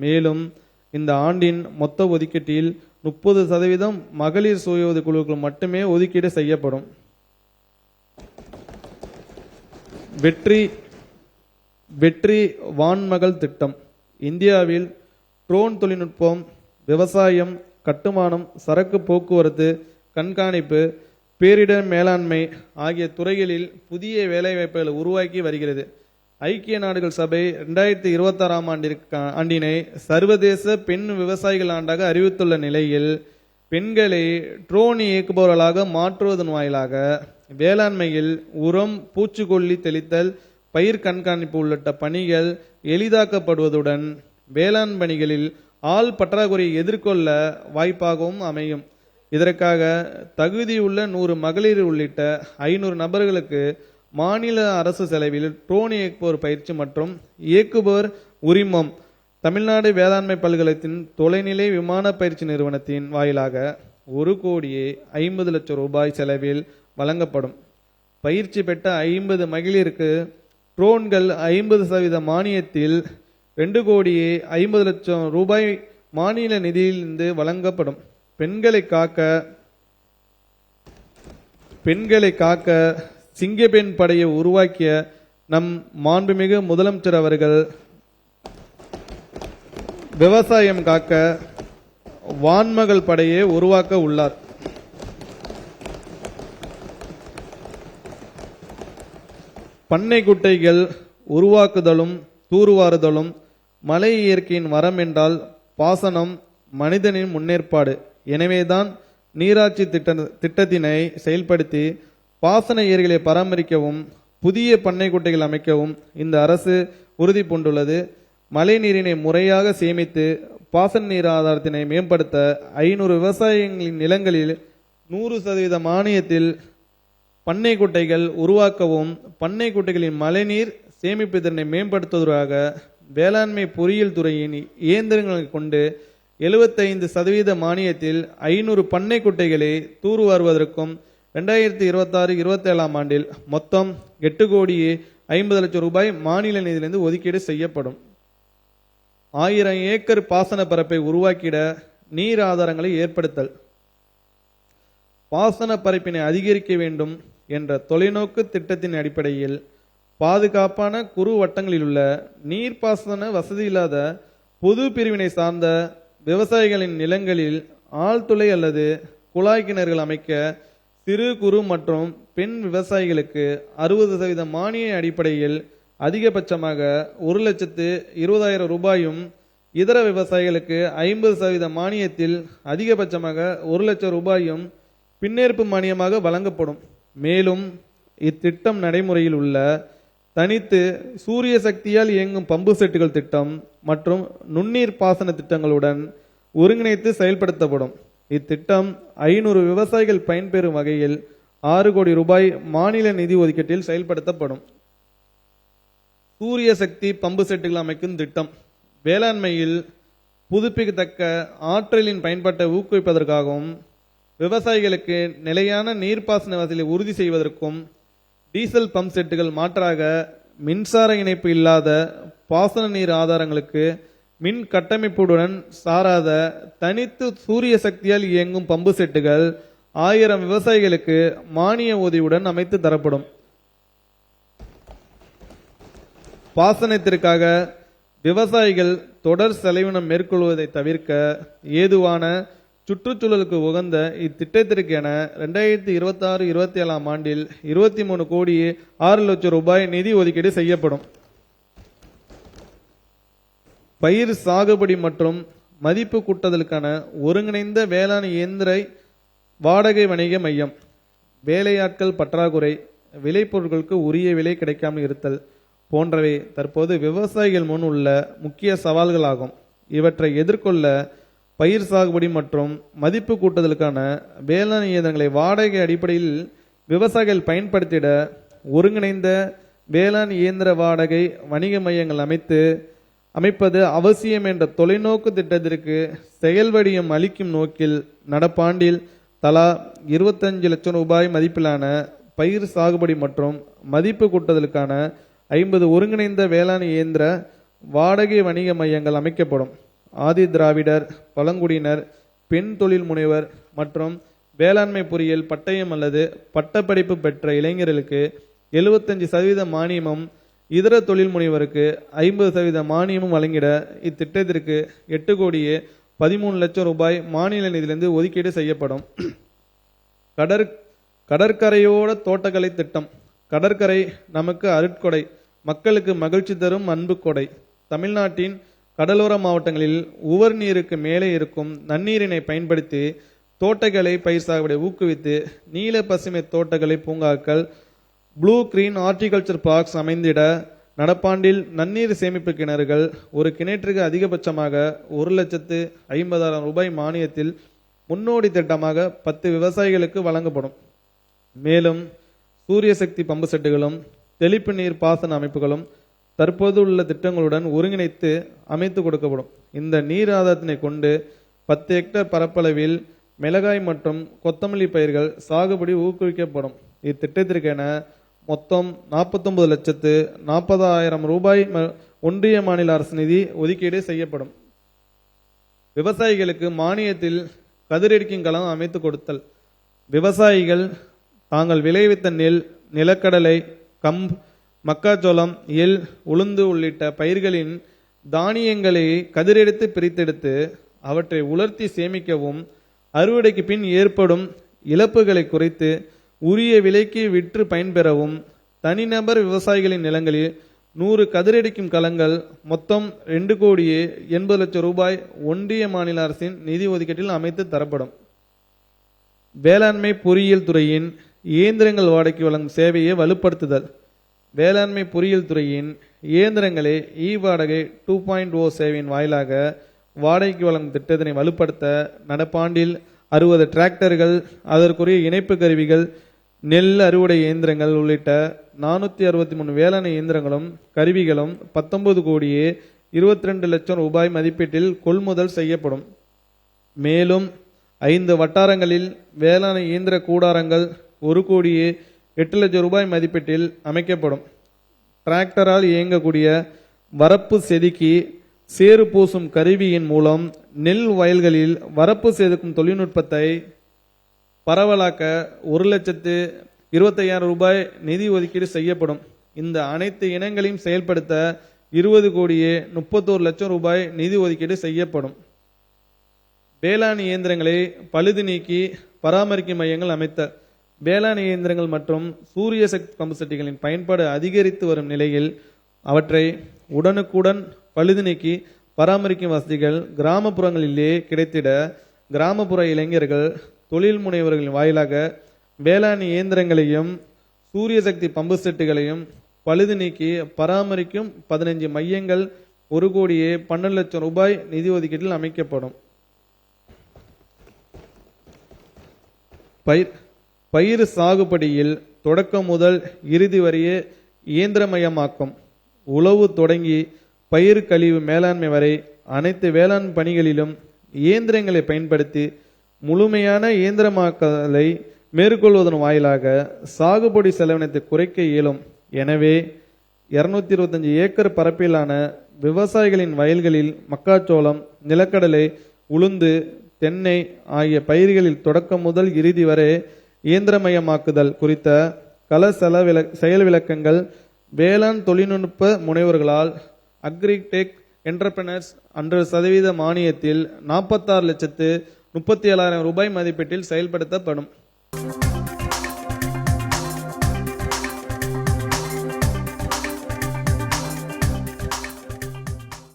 மேலும் இந்த ஆண்டின் மொத்த ஒதுக்கீட்டில் 30% மகளிர் சுய உதவி குழுக்கள் மட்டுமே ஒதுக்கீடு செய்யப்படும். வெற்றி வான்மகள் திட்டம். இந்தியாவில் ட்ரோன் தொழில்நுட்பம், விவசாயம், கட்டுமானம், சரக்கு போக்குவரத்து, கண்காணிப்பு, பேரிடர் மேலாண்மை ஆகிய துறைகளில் புதிய வேலைவாய்ப்புகளை உருவாக்கி வருகிறது. ஐக்கிய நாடுகள் சபை 2026 ஆண்டினை சர்வதேச பெண் விவசாயிகள் ஆண்டாக அறிவித்துள்ள நிலையில் பெண்களை ட்ரோன் இயக்குபவர்களாக மாற்றுவதன் வாயிலாக வேளாண்மையில் உரம், பூச்சிக்கொல்லி தெளித்தல், பயிர் கண்காணிப்பு உள்ளிட்ட பணிகள் எளிதாக்கப்படுவதுடன் வேளாண் பணிகளில் ஆள் பற்றாக்குறையை எதிர்கொள்ள வாய்ப்பாகவும் அமையும். இதற்காக தகுதியுள்ள 100 மகளிர் உள்ளிட்ட 500 நபர்களுக்கு மாநில அரசு செலவில் ட்ரோன் இயக்குபவர் பயிற்சி மற்றும் இயக்குபவர் உரிமம் தமிழ்நாடு வேளாண்மை பல்கலைத்தின் தொலைநிலை விமான பயிற்சி நிறுவனத்தின் வாயிலாக 1,50,00,000 ரூபாய் செலவில் வழங்கப்படும். பயிற்சி பெற்ற 50 மகளிருக்கு ட்ரோன்கள் 50% மானியத்தில் 2,50,00,000 ரூபாய் மாநில நிதியிலிருந்து வழங்கப்படும். பெண்களை காக்க சிங்கப்பெண் படையை உருவாக்கிய நம் மாண்புமிகு முதலமைச்சர் அவர்கள் விவசாயம் காக்க வான்மகள் படையை உருவாக்க உள்ளார். பண்ணை குட்டைகள் உருவாக்குதலும் தூர்வாறுதலும் மலை இயற்கையின் வரம் என்றால் பாசனம் மனிதனின் முன்னேற்பாடு. எனவேதான் நீராட்சி திட்டத்தினை செயல்படுத்தி பாசன ஏரிகளை பராமரிக்கவும் புதிய பண்ணை குட்டைகள் அமைக்கவும் இந்த அரசு உறுதி பூண்டுள்ளது. மழை நீரினை முறையாக சேமித்து பாசன நீர் ஆதாரத்தினை மேம்படுத்த 500 விவசாயிகளின் நிலங்களில் 100% மானியத்தில் பண்ணை குட்டைகள் உருவாக்கவும் பண்ணை குட்டைகளின் மழைநீர் சேமிப்பு திறனை மேம்படுத்துவதற்காக வேளாண்மை பொறியியல் துறையின் இயந்திரங்களை கொண்டு 75% மானியத்தில் 500 பண்ணை குட்டைகளை தூர்வாருவதற்கும் 2026-27 ஆண்டில் மொத்தம் 8,50,00,000 ரூபாய் மாநில நிதியிலிருந்து ஒதுக்கீடு செய்யப்படும். 1000 ஏக்கர் பாசன பரப்பை உருவாக்கிட நீர் ஆதாரங்களை ஏற்படுத்தல். பாசன பரப்பினை அதிகரிக்க வேண்டும் என்ற தொலைநோக்கு திட்டத்தின் அடிப்படையில் பாதுகாப்பான குறு வட்டங்களில் உள்ள நீர்ப்பாசன வசதி இல்லாத பொது பிரிவினை சார்ந்த விவசாயிகளின் நிலங்களில் ஆழ்துளை அல்லது குழாய் கிணறுகள் அமைக்க சிறு குறு மற்றும் பெண் விவசாயிகளுக்கு 60% மானிய அடிப்படையில் அதிகபட்சமாக 1,20,000 ரூபாயும் இதர விவசாயிகளுக்கு 50% மானியத்தில் அதிகபட்சமாக 1,00,000 ரூபாயும் பின்னேற்பு மானியமாக வழங்கப்படும். மேலும் இத்திட்டம் நடைமுறையில் உள்ள தனித்து சூரிய சக்தியால் இயங்கும் பம்பு செட்டுகள் திட்டம் மற்றும் நுண்ணீர் பாசன திட்டங்களுடன் ஒருங்கிணைத்து செயல்படுத்தப்படும். இத்திட்டம் 500 விவசாயிகள் பயன்பெறும் வகையில் 6 கோடி ரூபாய் மாநில நிதி ஒதுக்கீட்டில் செயல்படுத்தப்படும். சூரிய சக்தி பம்பு செட்டுகள் அமைக்கும் திட்டம் வேளாண்மையில் புதுப்பிக்கத்தக்க ஆற்றலின் பயன்பாட்டை ஊக்குவிப்பதற்காகவும் விவசாயிகளுக்கு நிலையான நீர்ப்பாசன வசதியை உறுதி செய்வதற்கும் டீசல் பம்ப் செட்டுகள் மாற்றாக மின்சார இணைப்பு இல்லாத பாசன நீர் ஆதாரங்களுக்கு மின் கட்டமைப்புடன் சாராத தனித்து சூரிய சக்தியால் இயங்கும் பம்பு செட்டுகள் 1000 விவசாயிகளுக்கு மானிய உதவியுடன் அமைத்து தரப்படும். பாசனத்திற்காக விவசாயிகள் தொடர் செலவினம் மேற்கொள்வதை தவிர்க்க ஏதுவான சுற்றுச்சூழலுக்கு உகந்த இத்திட்டத்திற்கென 2026-27 ஆண்டில் 23,06,00,000 ரூபாய் நிதி ஒதுக்கீடு செய்யப்படும். பயிர் சாகுபடி மற்றும் மதிப்பு கூட்டுதலுக்கான ஒருங்கிணைந்த வேளாண் இயந்திர வாடகை வணிக மையம். வேலையாட்கள் பற்றாக்குறை, விளைபொருட்களுக்கு உரிய விலை கிடைக்காமல் இருத்தல் போன்றவை தற்போது விவசாயிகள் முன் உள்ள முக்கிய சவால்களாகும். இவற்றை எதிர்கொள்ள பயிர் சாகுபடி மற்றும் மதிப்பு கூட்டுதலுக்கான வேளாண் இயந்திரங்களை வாடகை அடிப்படையில் விவசாயிகள் பயன்படுத்திட ஒருங்கிணைந்த வேளாண் இயந்திர வாடகை வணிக மையங்கள் அமைப்பது அவசியம் என்ற தொலைநோக்கு திட்டத்திற்கு செயல்வடிவம் அளிக்கும் நோக்கில் நடப்பாண்டில் தலா 25 லட்சம் ரூபாய் மதிப்பிலான பயிர் சாகுபடி மற்றும் மதிப்பு கூட்டுதலுக்கான 50 ஒருங்கிணைந்த வேளாண் இயந்திர வாடகை வணிக மையங்கள் அமைக்கப்படும். ஆதி திராவிடர், பழங்குடியினர், பெண் தொழில் முனைவர் மற்றும் வேளாண்மை பொறியியல் பட்டயம் அல்லது பட்டப்படிப்பு பெற்ற இளைஞர்களுக்கு 75% மானியமும், இதர தொழில் முனைவருக்கு 50% மானியமும் வழங்கிட இத்திட்டத்திற்கு 8,13,00,000 ரூபாய் மாநில நிதியிலிருந்து ஒதுக்கீடு செய்யப்படும். கடற்கரையோட தோட்டக்கலை திட்டம். கடற்கரை நமக்கு அருட்கொடை, மக்களுக்கு மகிழ்ச்சி தரும் அன்பு கொடை. தமிழ்நாட்டின் கடலோர மாவட்டங்களில் உவர் நீருக்கு மேலே இருக்கும் நன்னீரினை பயன்படுத்தி தோட்டக்கலை பயிர் சாகுபடி ஊக்குவித்து நீல பசுமை தோட்டக்கலை பூங்காக்கள், ப்ளூ கிரீன் ஹார்டிகல்ச்சர் பார்க்ஸ் அமைந்திட நடப்பாண்டில் நன்னீர் சேமிப்பு கிணறுகள் ஒரு கிணற்றுக்கு அதிகபட்சமாக 1,50,000 ரூபாய் மானியத்தில் முன்னோடி திட்டமாக 10 விவசாயிகளுக்கு வழங்கப்படும். மேலும் சூரிய சக்தி பம்பு செட்டுகளும் தெளிப்பு நீர் பாசன அமைப்புகளும் தற்போது உள்ள திட்டங்களுடன் ஒருங்கிணைத்து அமைத்து கொடுக்கப்படும். இந்த நீர் ஆதாரத்தினை கொண்டு 10 ஹெக்டேர் பரப்பளவில் மிளகாய் மற்றும் கொத்தமல்லி பயிர்கள் சாகுபடி ஊக்குவிக்கப்படும். இத்திட்டத்திற்கென மொத்தம் 49,40,000 ரூபாய் ஒன்றிய மாநில அரசு நிதி ஒதுக்கீடு செய்யப்படும். விவசாயிகளுக்கு மானியத்தில் கதிரெடுக்கும் களம் அமைத்து கொடுத்தல். விவசாயிகள் தாங்கள் விளைவித்த நெல், நிலக்கடலை, கம்பு, மக்காச்சோளம், எள், உளுந்து உள்ளிட்ட பயிர்களின் தானியங்களை கதிரெடுத்து பிரித்தெடுத்து அவற்றை உலர்த்தி சேமிக்கவும், அறுவடைக்கு பின் ஏற்படும் இழப்புகளை குறைத்து உரிய விலைக்கு விற்று பயன்பெறவும் தனிநபர் விவசாயிகளின் நிலங்களில் 100 கதிரடிக்கும் களங்கள் மொத்தம் 2,80,00,000 ரூபாய் ஒன்றிய மாநில அரசின் நிதி ஒதுக்கீட்டில் அமைத்து தரப்படும். வேளாண்மை பொறியியல் துறையின் இயந்திரங்கள் வாடகைக்கு வழங்கும் சேவையை வலுப்படுத்துதல். வேளாண்மை பொறியியல் துறையின் இயந்திரங்களை வாடகை 2.0 சேவையின் வாயிலாக வாடகைக்கு வழங்கும் திட்டத்தினை வலுப்படுத்த நடப்பாண்டில் 60 டிராக்டர்கள், அதற்குரிய இணைப்பு கருவிகள், நெல் அறுவடை இயந்திரங்கள் உள்ளிட்ட 463 வேளாண் இயந்திரங்களும் கருவிகளும் 19,22,00,000 ரூபாய் மதிப்பீட்டில் கொள்முதல் செய்யப்படும். மேலும் 5 வட்டாரங்களில் வேளாண் இயந்திர கூடாரங்கள் 1,08,00,000 ரூபாய் மதிப்பீட்டில் அமைக்கப்படும். டிராக்டரால் இயங்கக்கூடிய வரப்பு செதுக்கி சேறு பூசும் கருவியின் மூலம் நெல் வயல்களில் வரப்பு செதுக்கும் தொழில்நுட்பத்தை பரவலாக்க 1,25,000 ரூபாய் நிதி ஒதுக்கீடு செய்யப்படும். இந்த அனைத்து இனங்களையும் செயல்படுத்த 20,31,00,000 ரூபாய் நிதி ஒதுக்கீடு செய்யப்படும். வேளாண் இயந்திரங்களை பழுது நீக்கி பராமரிக்கும் மையங்கள் அமைத்த. வேளாண் இயந்திரங்கள் மற்றும் சூரிய சக்தி பம்பு செட்டுகளின் பயன்பாடு அதிகரித்து வரும் நிலையில் அவற்றை உடனுக்குடன் பழுது நீக்கி பராமரிக்கும் வசதிகள் கிராமப்புறங்களிலே கிடைத்திட கிராமப்புற இளைஞர்கள், தொழில் முனைவர்களின் வாயிலாக வேளாண் இயந்திரங்களையும் சூரிய சக்தி பம்பு செட்டுகளையும் பழுது நீக்கி பராமரிக்கும் 15 மையங்கள் 1,12,00,000 ரூபாய் நிதி ஒதுக்கீட்டில் அமைக்கப்படும். பயிர் சாகுபடியில் தொடக்கம் முதல் இறுதி வரைய இயந்திரமயமாக்கும். உழவு தொடங்கி பயிர் கழிவு மேலாண்மை வரை அனைத்து வேளாண் பணிகளிலும் இயந்திரங்களை பயன்படுத்தி முழுமையான இயந்திரமாக்கலை மேற்கொள்வதன் வாயிலாக சாகுபடி செலவினத்தை குறைக்க இயலும். எனவே 225 ஏக்கர் பரப்பிலான விவசாயிகளின் வயல்களில் மக்காச்சோளம், நிலக்கடலை, உளுந்து, தென்னை ஆகிய பயிர்களில் தொடக்கம் முதல் இறுதி வரை இயந்திரமயமாக்குதல் குறித்த கள செயல் விளக்கங்கள் வேளாண் தொழில்நுட்ப முனைவர்களால் அக்ரிடெக் என்டர்பிரனர்ஸ் 100% மானியத்தில் 46,37,000 ரூபாய் மதிப்பீட்டில் செயல்படுத்தப்படும்.